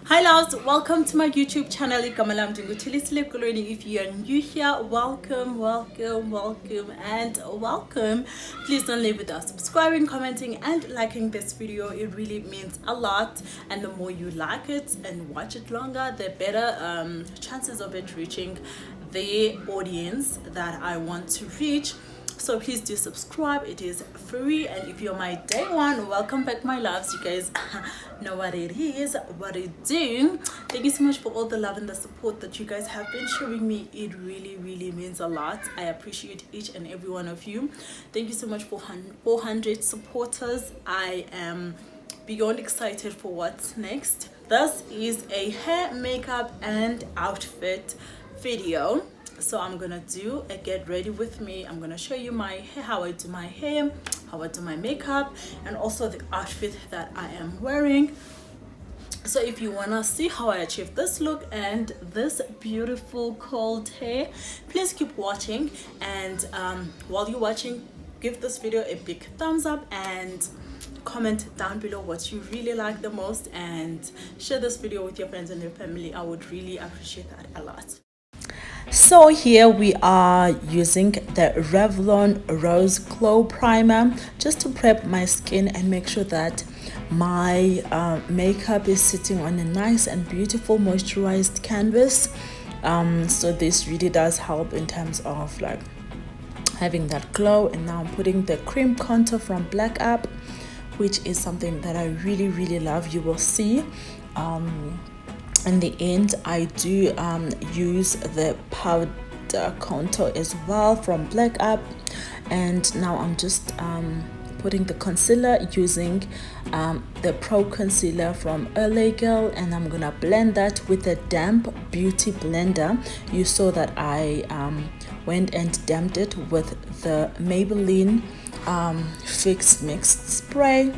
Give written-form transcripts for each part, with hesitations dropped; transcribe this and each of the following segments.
Hi loves, welcome to my YouTube channel. Thulisile Kolweni. If you are new here, welcome, and welcome. Please don't leave without subscribing, commenting and liking this video. It really means a lot, and the more you like it and watch it longer, the better chances of it reaching the audience that I want to reach. So please do subscribe. It is free, and if you're my day one, welcome back my loves. You guys know what it is, what I do. Thank you so much for all the love and the support that you guys have been showing me. It really means a lot. I appreciate each and every one of you. Thank you so much for 400 supporters. I am beyond excited for what's next. This is a hair, makeup and outfit video. So I'm gonna do a get ready with me. I'm gonna show you my hair, how I do my hair, how I do my makeup, and also the outfit that I am wearing. So if you wanna see how I achieve this look and this beautiful curled hair, please keep watching. And while you're watching, give this video a big thumbs up and comment down below what you really like the most, and share this video with your friends and your family. I would really appreciate that a lot. So here we are using the Revlon Rose Glow Primer just to prep my skin and make sure that my makeup is sitting on a nice and beautiful moisturized canvas. So this really does help in terms of like having that glow. And now I'm putting the cream contour from Black App, which is something that I really love. You will see in the end I do use the powder contour as well from Black App. And now I'm just putting the concealer using the Pro Concealer from LA Girl, and I'm gonna blend that with a damp beauty blender. You saw that I went and damped it with the Maybelline Fix Mixed Spray.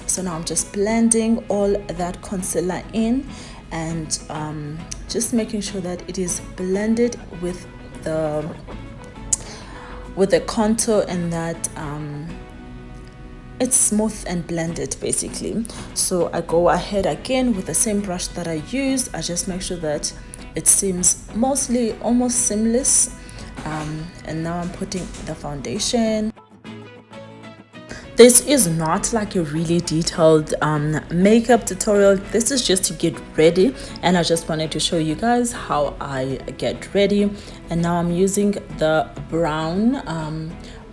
So now I'm just blending all that concealer in and just making sure that it is blended with the contour, and that it's smooth and blended basically. So I go ahead again with the same brush that I used. I just make sure that it seems mostly almost seamless. And now I'm putting the foundation. This is not like a really detailed makeup tutorial. This is just to get ready, and I just wanted to show you guys how I get ready. And now I'm using the brown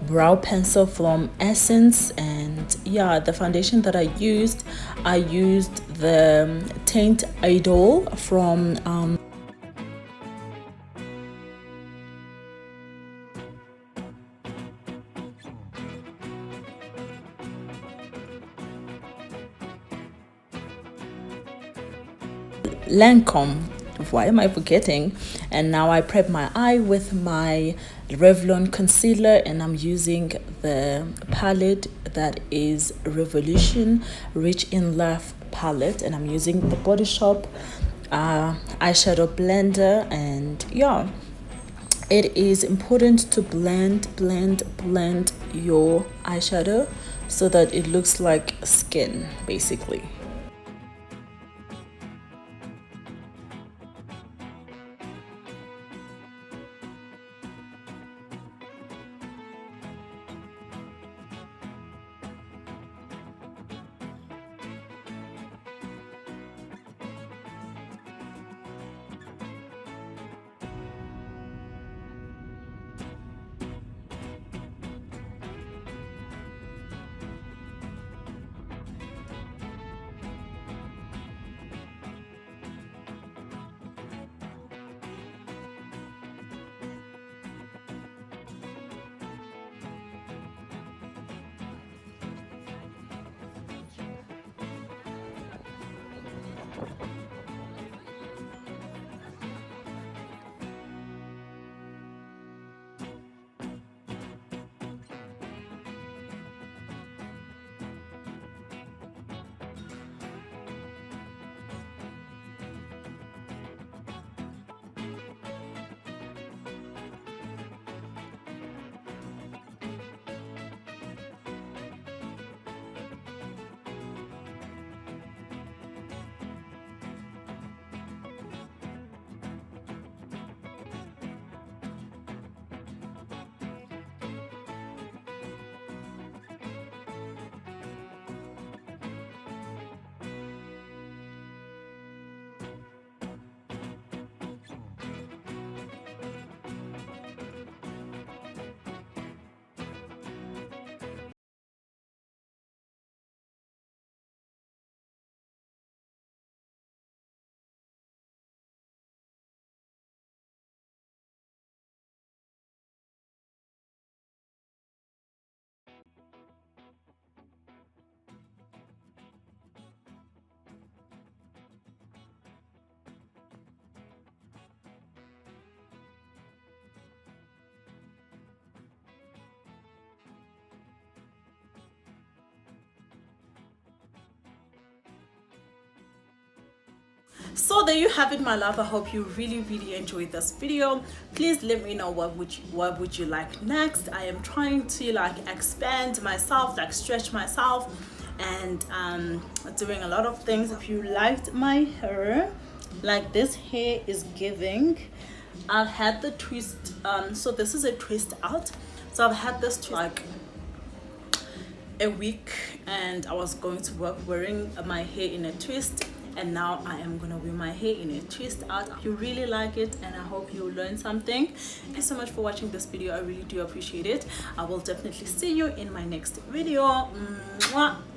brow pencil from Essence, and yeah, the foundation that I used the Teint Idol from Lancome. Why am I forgetting? And now I prep my eye with my Revlon concealer, and I'm using the palette that is Revolution Rich in Love palette, and I'm using the Body Shop eyeshadow blender. And yeah, it is important to blend your eyeshadow so that it looks like skin basically. So there you have it, my love. I hope you really enjoyed this video. Please let me know what would you like next. I am trying to like expand myself, like stretch myself, and doing a lot of things. If you liked my hair, like this hair is giving, I've had the twist, so this is a twist out. So I've had this like a week, and I was going to work wearing my hair in a twist, and now I am gonna wear my hair in a twist out. You really like it, and I hope you learned something. Thank you so much for watching this video. I really do appreciate it. I will definitely see you in my next video. Mwah.